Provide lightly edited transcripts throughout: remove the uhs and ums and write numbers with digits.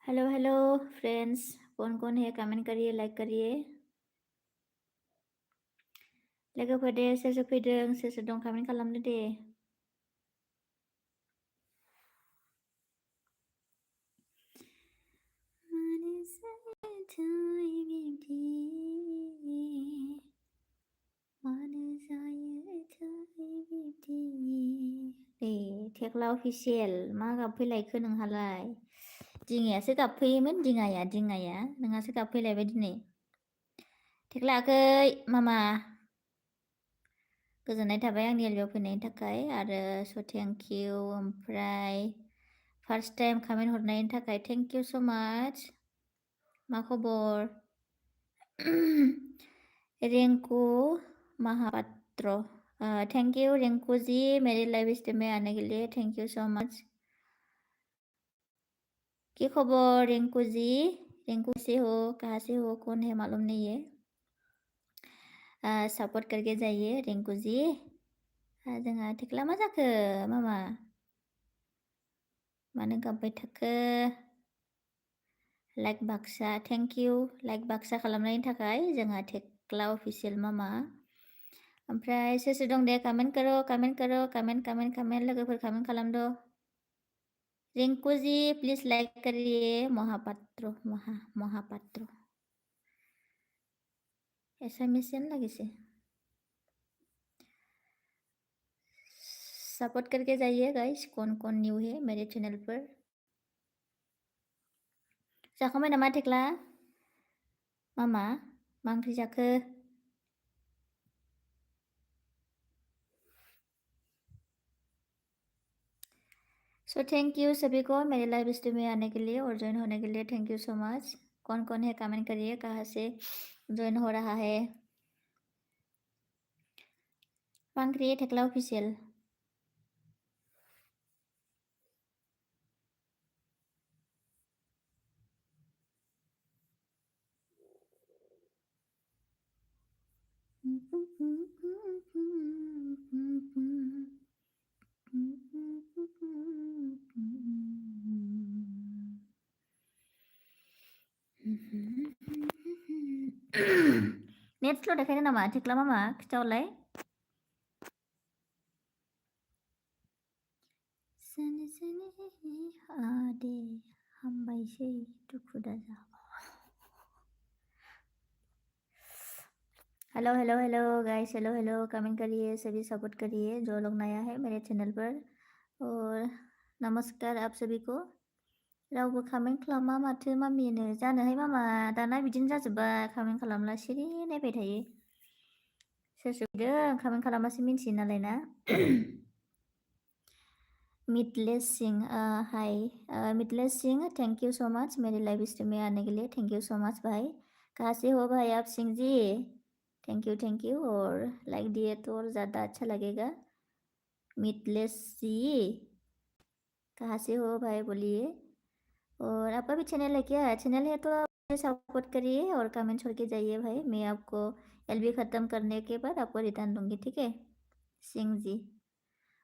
Hello hello friends, कौन है comment करिए, लाइक करिए। लोगोफोरदे सोर सोर फैदों, सोर सोर दं कमेंट खालामदो दे। मानो जायोथाय बिब्दि, मानो जायोथाय बिब्दि। दे थेख्ला अफिसियेल मा गाबफैलायखो नोंहालाय? दिङायासो गाबफैयोमोन, दिङाया नोंहासो गाबफैलायबाय दिनै। थेख्ला आगै मामा गोजोननाय थाबाय आंनि एलबियाव फैनायनि थाखाय आरो स' थेंक इउ। ओमफ्राय फार्स्ट टाइम कमेन्ट हरनायनि थाखाय थेंक इउ स' माच। मा खबर? रिंकू महापात्र, थैंक यू रिंकू जी मेरी लाइव स्ट्रीम में आने के लिए, थैंक यू सो मच। क्या खबर रिंकू जी? रिंकू से हो, कहाँ से हो, कौन है मालूम नहीं है। सपोर्ट करके जाइए रिंकू जी। जोंहा थेख्ला मा जाखो मामा? मानो गाबबाय थाखो? Like Baksa, thank you like Baksa खालामनायनि थाखाय जोंहा थेख्ला अफिसियेल मामा। ओमफ्राय सोर सोर दं दे कमेन्ट करो, कमेन्ट करो, कमेन्ट लोगोफोर कमेन्ट खालामदो। रिंकू जी प्लीज लाइक करिए। महापात्र महापात्र ऐसा मिशन लगे से सपोर्ट करके जाइए गाइस। कौन न्यू है मेरे चैनल पर? जाखांबाय नामा थेख्ला मामा? मा ओंख्रि जाखो? सो थैंक यू सभी को मेरे लाइव स्ट्रीम में आने के लिए और ज्वाइन होने के लिए, थैंक यू सो मच। कौन है कमेंट करिए, कहाँ से ज्वाइन हो रहा है। मा ओंख्रि थेख्ला अफिसियेल? नेट स्ल' देखायदों नामा थेख्ला मामा? खिथाहरलाय। दे हामबायसै दुखु दाजा। Hello hello hello guys, hello hello comment करिए, सभी सपोर्ट करिए जो लोग नया है मेरे चैनल पर। और नमस्कार आप सभी को। रावबो कमेंट खालामा माथो मामिनो जानोहाय मामा, दाना बिदिनो जाजोब्बाय कमेंट खालामला सिरि नायबाय थायो। सोर सोर फैदों कमेंट खालामासो मिन्थियो नालाय ना। मिटलेस सिंह, हाय मिटलेस Singh, thank you so much मेरे लाइव स्ट्रीम में आने के लिए, थैंक यू सो मच भाई। कहाँ से हो भाई आप सिंह जी? थैंक यू और लाइक दिए तो और ज़्यादा अच्छा लगेगा। मिटलेस सी कहाँ से हो भाई बोलिए। और आपका भी चैनल है क्या? चैनल है तो आप सपोर्ट करिए और कमेंट छोड़ के जाइए भाई। मैं आपको एलबी ख़त्म करने के बाद आपको रिटर्न दूंगी, ठीक है सिंह जी।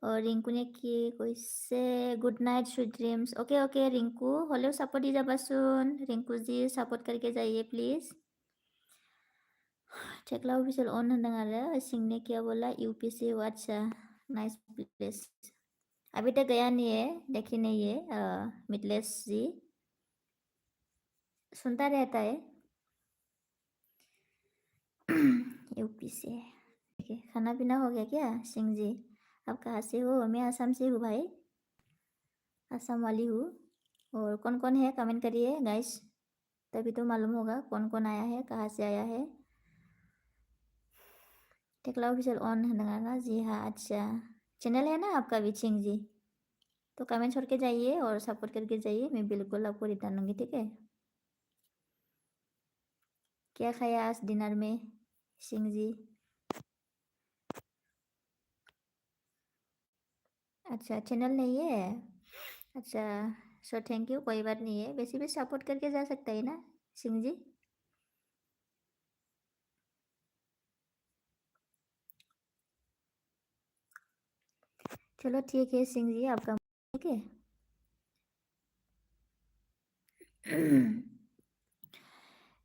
और रिंकू ने कि कोई से good night sweet dreams. Okay okay Rinku हले सपोर्ट ही जाबा सुन। रिंकू जी सपोर्ट करके जाइए प्लीज़। थेख्ला ऑफिशियल ऑन होंदों आरो सिंह ने क्या बोला? यूपी से हो, अच्छा नाइस प्लेस। अभी तक गया नहीं है, देखी नहीं है। मिटलेस जी सुनता रहता है। यूपी से, ठीक है। खाना पीना हो गया क्या सिंह जी? आप कहाँ से हो? मैं आसाम से हूँ भाई, आसाम वाली हूँ। और कौन है कमेंट करिए गाइस, तभी तो मालूम होगा कौन आया है, कहाँ से आया है। टेक्ला ऑफिशियल ऑन है ना? जी हाँ, अच्छा चैनल है ना आपका भी सिंह जी? तो कमेंट छोड़ के जाइए और सपोर्ट करके जाइए, मैं बिल्कुल आपको रिटर्न दूँगी, ठीक है। क्या खाया आज डिनर में सिंह जी? अच्छा, चैनल नहीं है? अच्छा, सो थैंक यू, कोई बात नहीं है। वैसे भी सपोर्ट करके जा सकता है ना सिंह जी? चलो ठीक है सिंह जी, आपका ठीक है।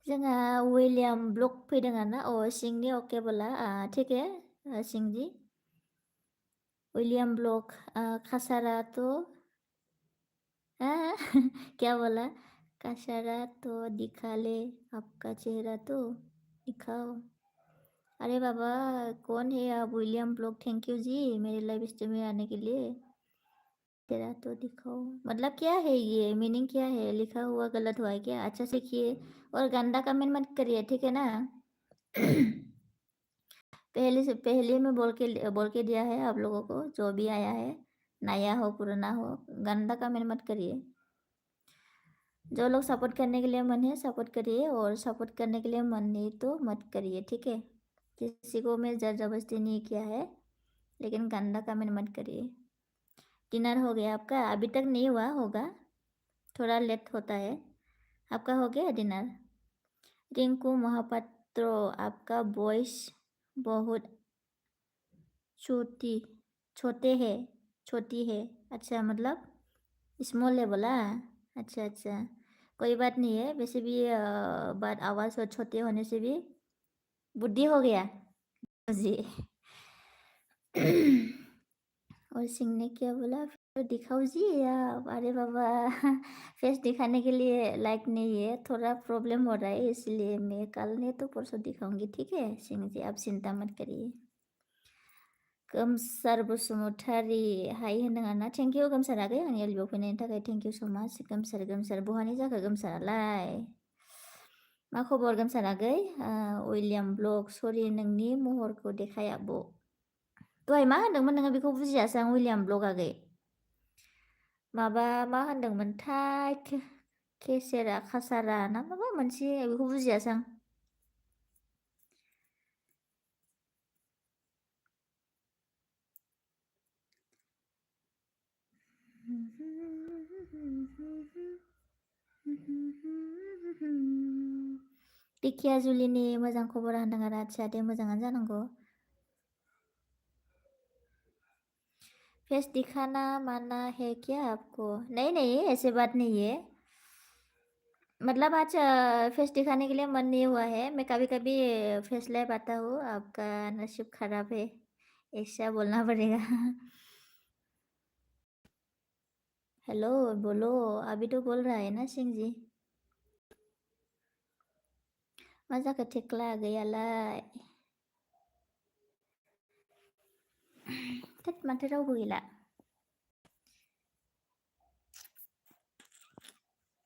जोंहा विलियाम ब्लग फैदों आरोना सिंहनि अके बोला ठीक है सिंह जी। विलियम ब्लग खासारा तो क्या बोला? काशारा तो दिखा ले आपका चेहरा तो दिखाओ। अरे बाबा, कौन है आप? विलियम ब्लॉग, थैंक यू जी मेरे लाइव स्ट्रीम में आने के लिए। तेरा तो दिखाओ मतलब क्या है ये? मीनिंग क्या है? लिखा हुआ गलत हुआ है क्या? अच्छा सीखिए और गंदा कमेंट मत करिए, ठीक है ना? पहले से पहले में बोल के दिया है आप लोगों को, जो भी आया है, नया हो पुराना हो, गंदा कमेंट मत करिए। जो लोग सपोर्ट करने के लिए मन है सपोर्ट करिए, और सपोर्ट करने के लिए मन नहीं तो मत करिए, ठीक है? किसी को मैं जर जबरदस्ती नहीं किया है, लेकिन गंदा कमेंट मत करिए। डिनर हो गया आपका? अभी तक नहीं हुआ, होगा, थोड़ा लेट होता है। आपका हो गया डिनर? रिंकू महापात्र, आपका वॉइस बहुत छोटी छोटे है छोटी है। अच्छा मतलब स्मॉल है बोला? अच्छा अच्छा, कोई बात नहीं है। वैसे भी बात आवाज़ और छोटे होने से भी बुद्धि हो गया जी। और सिंह ने क्या बोला? फिर दिखाओ जी आप। अरे बाबा, फेस दिखाने के लिए लाइक नहीं है, थोड़ा प्रॉब्लम हो रहा है, इसलिए मैं कल नहीं तो परसों दिखाऊंगी, ठीक है सिंह जी, आप चिंता मत करिए। गोमसार बसुमतारी हाय होनदों आरोना, थेंक यू गोमसार आगै आंनि एलबियाव फैनायनि थाखाय थेंक यू सो माच। गोमसार बहानि जाखो गोमसारालाय? मा खबर गोमसार आगै? विलियाम ब्लग, सरि नोंनि महरखौ देखाय आब'। दहाय मा होनदोंमोन नोङो? बेखौ बुजियासै आं विलियाम ब्लग आगै। माबा मा होनदोंमोनथाय? केसेरा खासारा ना माबा मोनसे, बेखौ बुजियासै आं। दिखिया जुलिनि मोजां खबर होनदों आरो। आच्छा दे, मोजाङानो जानांगौ। फेस दिखाना माना है क्या आपको? नहीं नहीं, ऐसे बात नहीं है। मतलब आज फेस दिखाने के लिए मन नहीं हुआ है। मैं कभी कभी फेस लाइव आता हूँ। आपका नसीब खराब है, ऐसा बोलना पड़ेगा। हेलो, बोलो। अभी तो बोल रहा है ना सिंह जी। मा जाखो थेख्ला गैयालाय? थोद, माथो रावबो गैला।